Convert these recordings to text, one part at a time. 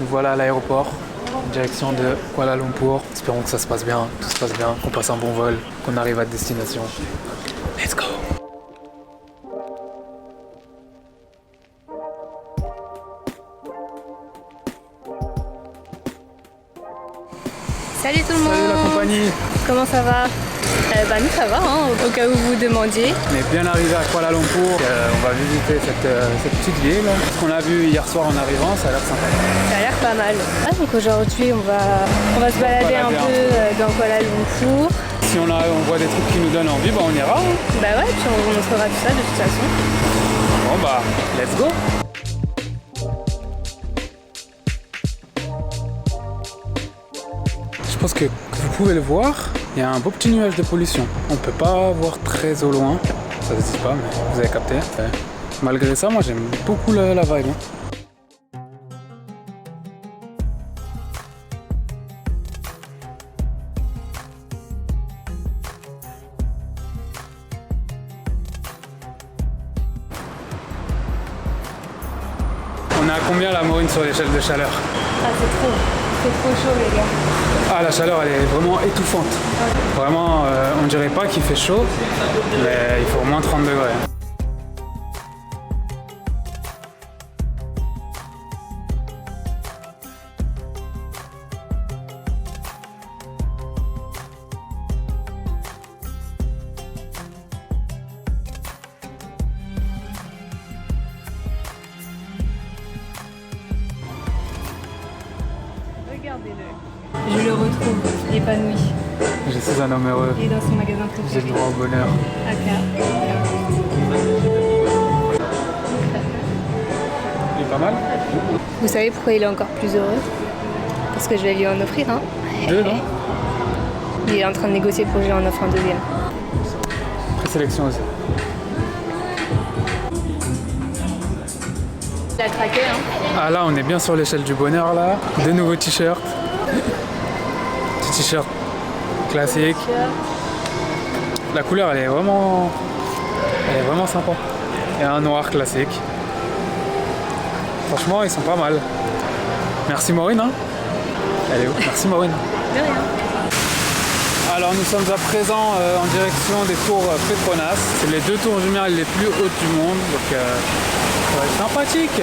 Nous voilà à l'aéroport, direction de Kuala Lumpur. Espérons que ça se passe bien, tout se passe bien, qu'on passe un bon vol, qu'on arrive à destination. Let's go! Salut tout le monde! Salut la compagnie! Comment ça va? Nous ça va, hein, au cas où vous demandiez. On est bien arrivé à Kuala Lumpur, on va visiter cette petite ville. Ce qu'on a vu hier soir en arrivant, ça a l'air sympa. Ça a l'air pas mal. Donc aujourd'hui on va se balader un peu dans Kuala Lumpur. Si on voit des trucs qui nous donnent envie, on ira. Hein. Bah ouais, puis on vous montrera tout ça de toute façon. Bon let's go! Je pense que vous pouvez le voir, il y a un beau petit nuage de pollution. On ne peut pas voir très au loin, ça ne se dit pas, mais vous avez capté. Malgré ça, moi j'aime beaucoup la vibe. On est à combien la Maureen sur l'échelle de chaleur? Ah c'est trop chaud les gars. Ah, la chaleur elle est vraiment étouffante. Ouais. Vraiment, on dirait pas qu'il fait chaud, mais il faut au moins 30 degrés. Regardez-le. Je le retrouve, épanoui. Je suis un homme heureux. Et dans son magasin préféré. J'ai le droit au bonheur. Aka. Il est pas mal. Vous savez pourquoi il est encore plus heureux? Parce que je vais lui en offrir un. Deux, non? Il est en train de négocier pour que je lui en offre un deuxième. Présélection aussi. Il a craqué, hein? Ah là, on est bien sur l'échelle du bonheur là. Deux nouveaux t-shirts. Petit t-shirt classique. La couleur, elle est vraiment sympa. Et un noir classique. Franchement, ils sont pas mal. Merci Maureen. Hein. Elle est où? Merci Maureen. De rien. Alors nous sommes à présent en direction des tours Petronas. C'est les deux tours jumelles les plus hautes du monde. Donc ça va être sympathique.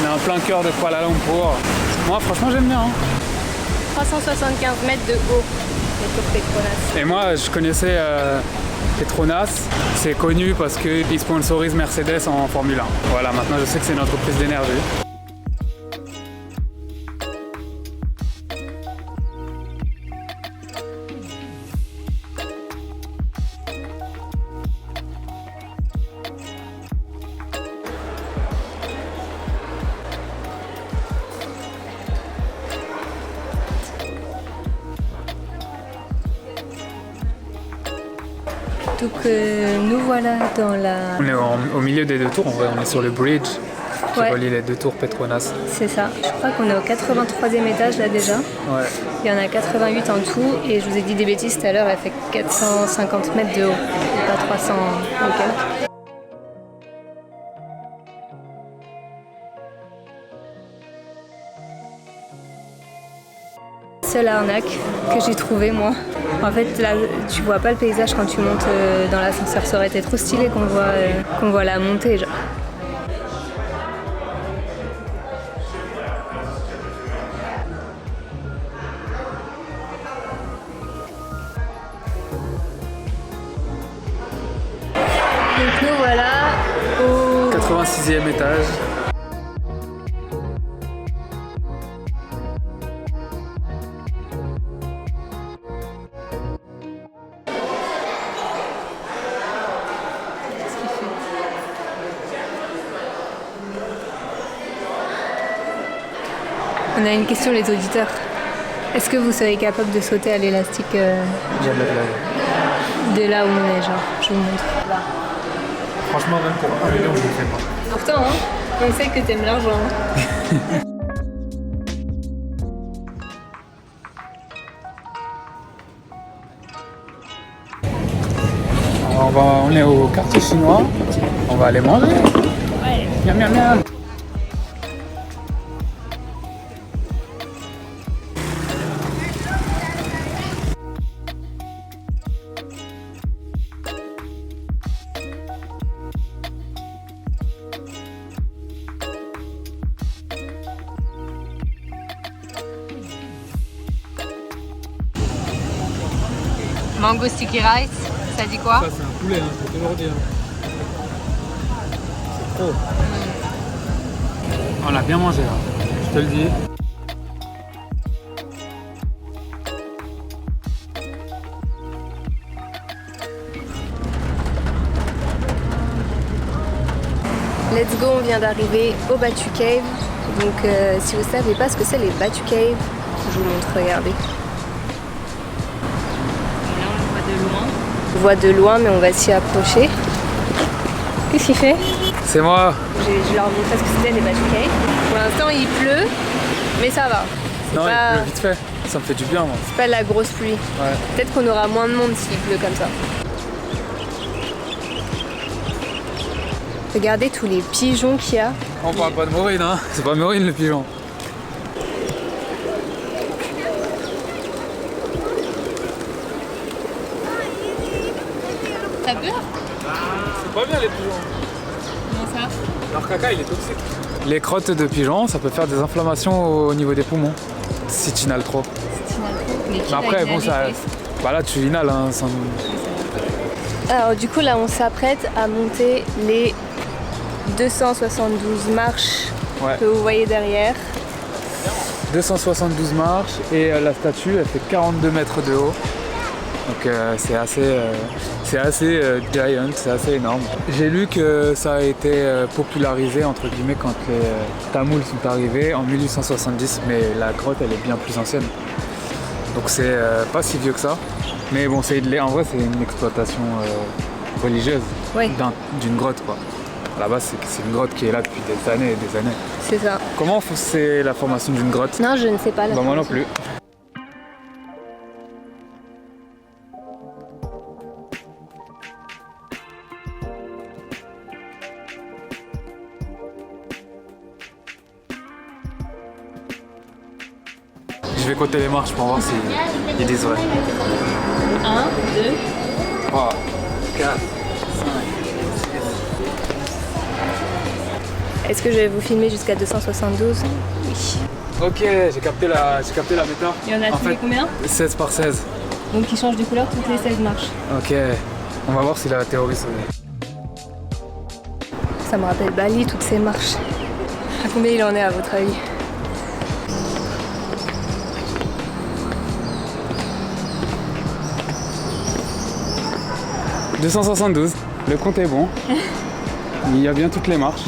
On est en plein cœur de Kuala Lumpur. Moi franchement j'aime bien. Hein. 375 mètres de haut, les tours Petronas. Et moi je connaissais Petronas. C'est connu parce qu'ils sponsorisent Mercedes en Formule 1. Voilà, maintenant je sais que c'est une entreprise d'énergie. Donc nous voilà dans la... On est au milieu des deux tours, on est sur le bridge qui Ouais. relie les deux tours Petronas. C'est ça. Je crois qu'on est au 83e étage là déjà. Ouais. Il y en a 88 en tout et je vous ai dit des bêtises tout à l'heure, elle fait 450 mètres de haut, et pas 300 et quelques. Seule arnaque que j'ai trouvée moi. En fait là tu vois pas le paysage quand tu montes dans l'ascenseur, ça aurait été trop stylé qu'on voit la montée genre. Donc nous voilà au 86e étage. On a une question les auditeurs. Est-ce que vous serez capable de sauter à l'élastique Jamais de la vie. de là où on est, genre, je vous montre. Là. Franchement, même pour 1 million, je ne le fais pas. Pourtant, hein, on sait que t'aimes l'argent. Hein. On est au quartier chinois, on va aller manger. Ouais. Miam miam miam. Mango sticky rice, ça dit quoi? Ça c'est un poulet, hein, faut toujours dire. C'est trop. On a bien mangé là, je te le dis. Let's go, on vient d'arriver au Batu Cave. Donc si vous savez pas ce que c'est les Batu Cave, je vous montre, regardez. Et là on le voit de loin. On le voit de loin mais on va s'y approcher. Qu'est-ce qu'il fait? C'est moi. Je leur montrais ce que c'était les Batu Cave. Pour l'instant il pleut, mais ça va. Non, pas... il pleut vite fait. Ça me fait du bien moi. C'est pas de la grosse pluie. Ouais. Peut-être qu'on aura moins de monde s'il pleut comme ça. Regardez tous les pigeons qu'il y a. On parle pas de Maureen, hein. C'est pas Maureen le pigeon. T'as peur? C'est pas bien les pigeons. Comment ça? Leur caca il est toxique. Les crottes de pigeons, ça peut faire des inflammations au niveau des poumons. Si tu inhales trop. Mais après, bon, ça. Bah là, tu inhales. Hein, sans... Alors, du coup, là, on s'apprête à monter les 272 marches que vous voyez derrière. 272 marches et la statue, elle fait 42 mètres de haut. Donc c'est assez giant, c'est assez énorme. J'ai lu que ça a été popularisé entre guillemets quand les Tamouls sont arrivés en 1870, mais la grotte elle est bien plus ancienne. Donc c'est pas si vieux que ça. Mais bon, en vrai c'est une exploitation religieuse d'une grotte quoi. À la base c'est une grotte qui est là depuis des années et des années. C'est ça. Comment c'est la formation d'une grotte? Non, je ne sais pas. Moi non plus. Je vais compter les marches pour voir s'ils disent vrai. 1, 2, 3, 4, 5, 6. Est-ce que je vais vous filmer jusqu'à 272? Oui. Ok, j'ai capté la méta. Il y en a tous les combien? 16 par 16. Donc ils changent de couleur toutes les 16 marches. Ok, on va voir si la théorie se... Ça me rappelle Bali, toutes ces marches. À combien il en est à votre avis? « 272, le compte est bon. Il y a bien toutes les marches.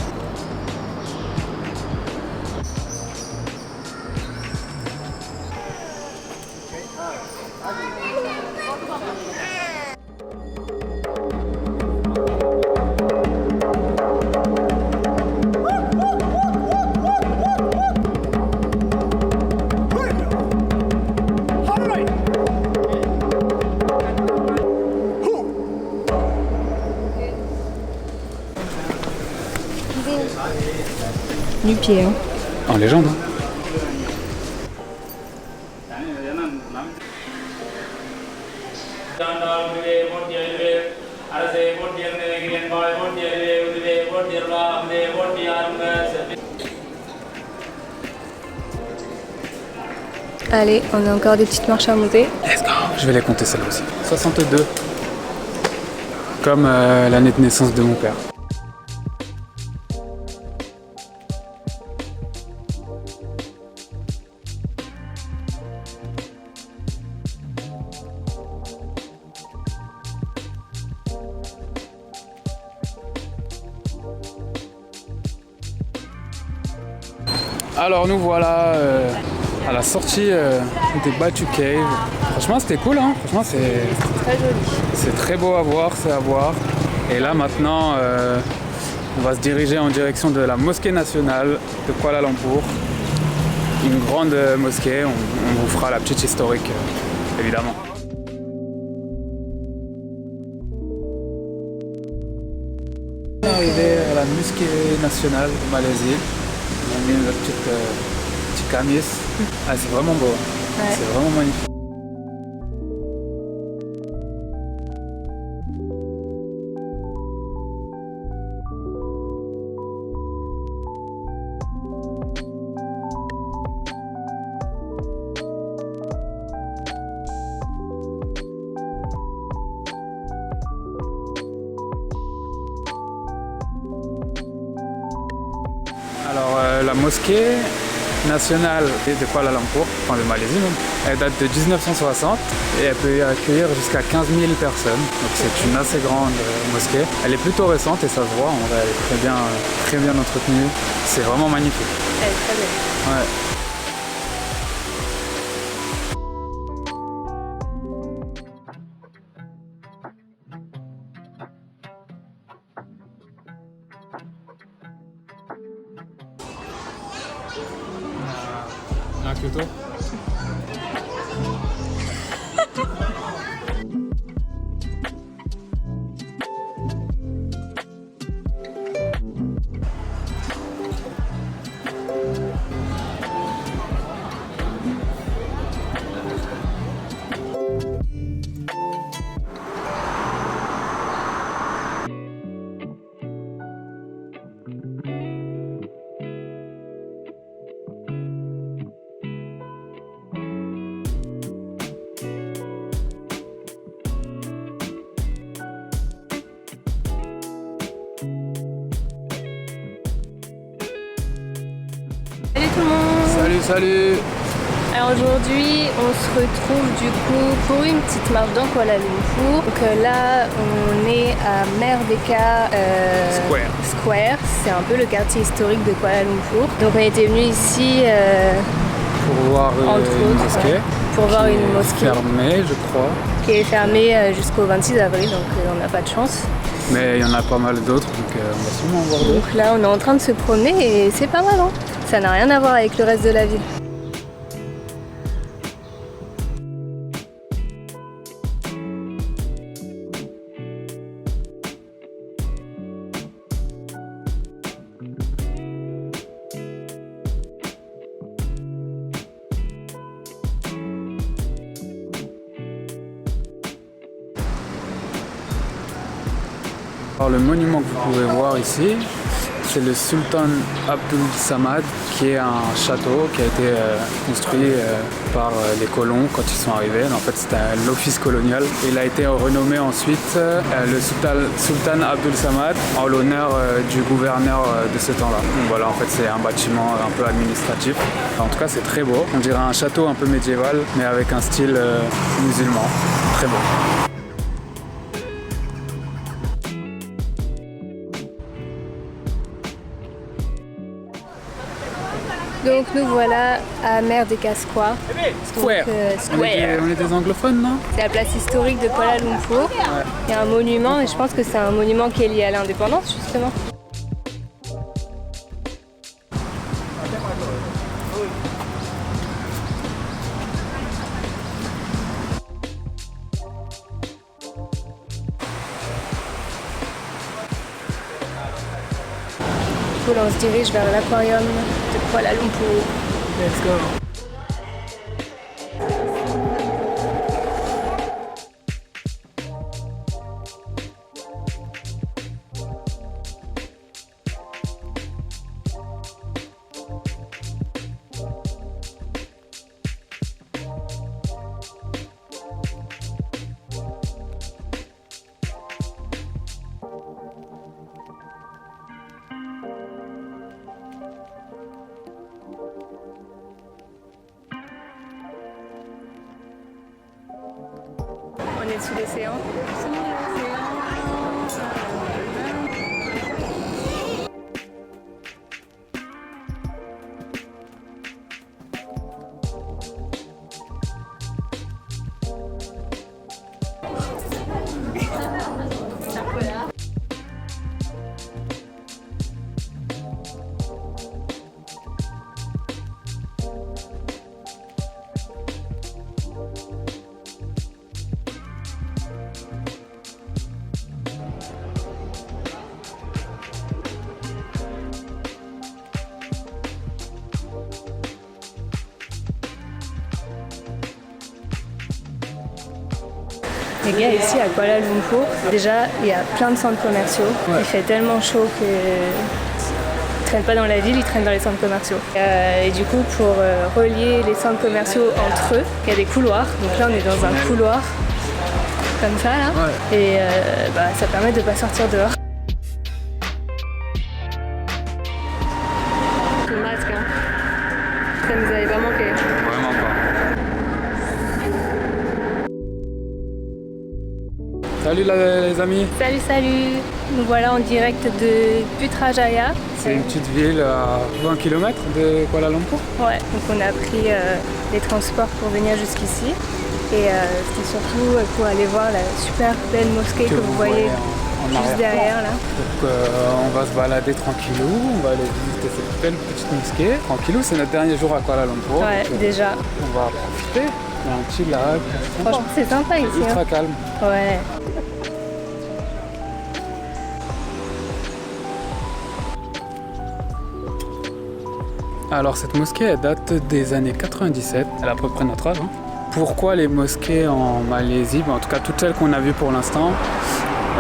Nu-pied, hein. En légende, hein. Allez, on a encore des petites marches à monter. Let's go. Je vais les compter celles aussi. 62. Comme l'année de naissance de mon père. Alors nous voilà à la sortie des Batu Cave. Franchement c'était cool hein. Franchement c'est Très joli. c'est très beau à voir, c'est à voir. Et là maintenant on va se diriger en direction de la mosquée nationale de Kuala Lumpur. Une grande mosquée, on vous fera la petite historique évidemment. Arrivé à la mosquée nationale de Malaisie. On a mis notre petit camis. Ah, c'est vraiment beau. Ouais. C'est vraiment magnifique. la mosquée nationale de Kuala Lumpur, enfin de Malaisie même. Elle date de 1960 et elle peut y accueillir jusqu'à 15 000 personnes. Donc c'est une assez grande mosquée. Elle est plutôt récente et ça se voit, en vrai, elle est très bien entretenue. C'est vraiment magnifique. Elle est très belle. Ouais. Un Kyoto. Salut tout le monde! Salut! Alors aujourd'hui, on se retrouve du coup pour une petite marche dans Kuala Lumpur. Donc là, on est à Merdeka Square. C'est un peu le quartier historique de Kuala Lumpur. Donc on était venu ici Pour voir une mosquée. Pour voir une mosquée fermée, je crois. Qui est fermée jusqu'au 26 avril, donc on n'a pas de chance. Mais il y en a pas mal d'autres, donc on va sûrement en voir d'autres. Donc là, on est en train de se promener et c'est pas mal, hein. Ça n'a rien à voir avec le reste de la ville. Alors, le monument que vous pouvez voir ici, c'est le Sultan Abdul Samad, qui est un château qui a été construit par les colons quand ils sont arrivés. En fait, c'était l'office colonial. Il a été renommé ensuite le Sultan Abdul Samad en l'honneur du gouverneur de ce temps-là. Donc voilà, en fait, c'est un bâtiment un peu administratif. En tout cas, c'est très beau. On dirait un château un peu médiéval, mais avec un style musulman. Très beau. Donc nous voilà à Merdeka Square. Square. On est des anglophones, non? C'est la place historique de Kuala Lumpur. Ouais. Il y a un monument et je pense que c'est un monument qui est lié à l'indépendance justement. Là, on se dirige vers l'aquarium de Kuala Lumpur. Let's go. On est sous l'océan. Les gars, ici à Kuala Lumpur, déjà il y a plein de centres commerciaux. Ouais. Il fait tellement chaud que ils traînent pas dans la ville, ils traînent dans les centres commerciaux. Et du coup, pour relier les centres commerciaux entre eux, il y a des couloirs. Donc là, on est dans un couloir comme ça là, ouais. Et ça permet de pas sortir dehors. pas manqué. Vraiment pas. Salut les amis. Salut, salut. Nous voilà en direct de Putrajaya. C'est une petite ville à 20 km de Kuala Lumpur. Ouais, donc on a pris les transports pour venir jusqu'ici. Et c'était surtout pour aller voir la super belle mosquée que vous voyez juste derrière là. Donc on va se balader tranquillou, on va aller visiter cette belle petite mosquée. Tranquillou, c'est notre dernier jour à Kuala Lumpur. Ouais, donc, déjà. On va profiter. Il y a un petit lac. Franchement, c'est sympa ici. Ultra calme. Ouais. Alors cette mosquée, elle date des années 97. Elle a à peu près notre âge. Hein. Pourquoi les mosquées en Malaisie, en tout cas toutes celles qu'on a vues pour l'instant,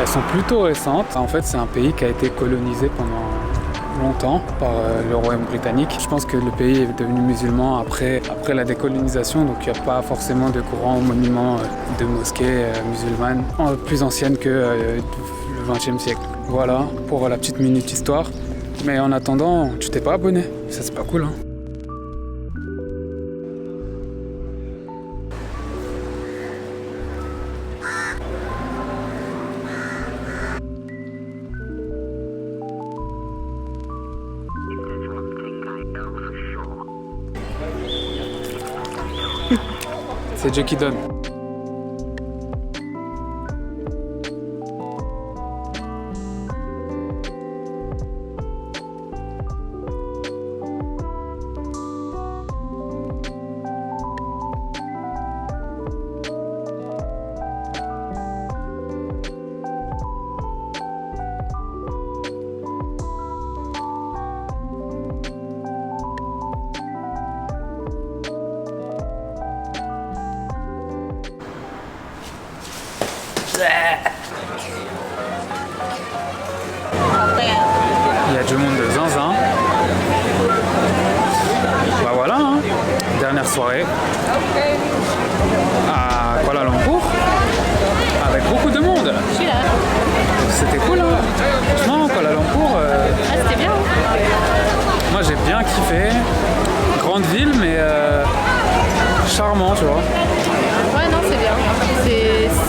elles sont plutôt récentes. En fait, c'est un pays qui a été colonisé pendant longtemps par le royaume britannique. Je pense que le pays est devenu musulman après la décolonisation, donc il n'y a pas forcément de grands monuments de mosquées musulmanes plus anciennes que le XXe siècle. Voilà pour la petite minute histoire. Mais en attendant, tu t'es pas abonné. Ça, c'est pas cool, hein. C'est Dieu qui donne. Il y a du monde de zinzin. Bah voilà, hein. Dernière soirée à Kuala Lumpur avec beaucoup de monde. Je suis là. C'était cool, hein. Franchement, Kuala Lumpur. Ah, c'était bien. Moi j'ai bien kiffé. Grande ville, mais charmant, tu vois. Ouais, non, c'est bien.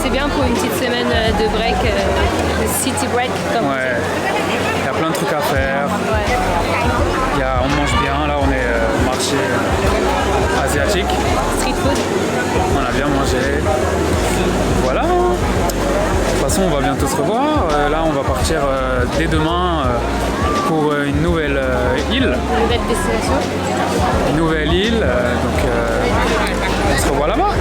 C'est bien pour une petite semaine de break, de city break, comme on dit. Ouais. Il y a plein de trucs à faire. Ouais. On mange bien. Là, on est au marché asiatique. Street food. On a bien mangé. Voilà. De toute façon, on va bientôt se revoir. Là, on va partir dès demain pour une nouvelle île. Une nouvelle destination. Une nouvelle île. Donc, on se revoit là-bas.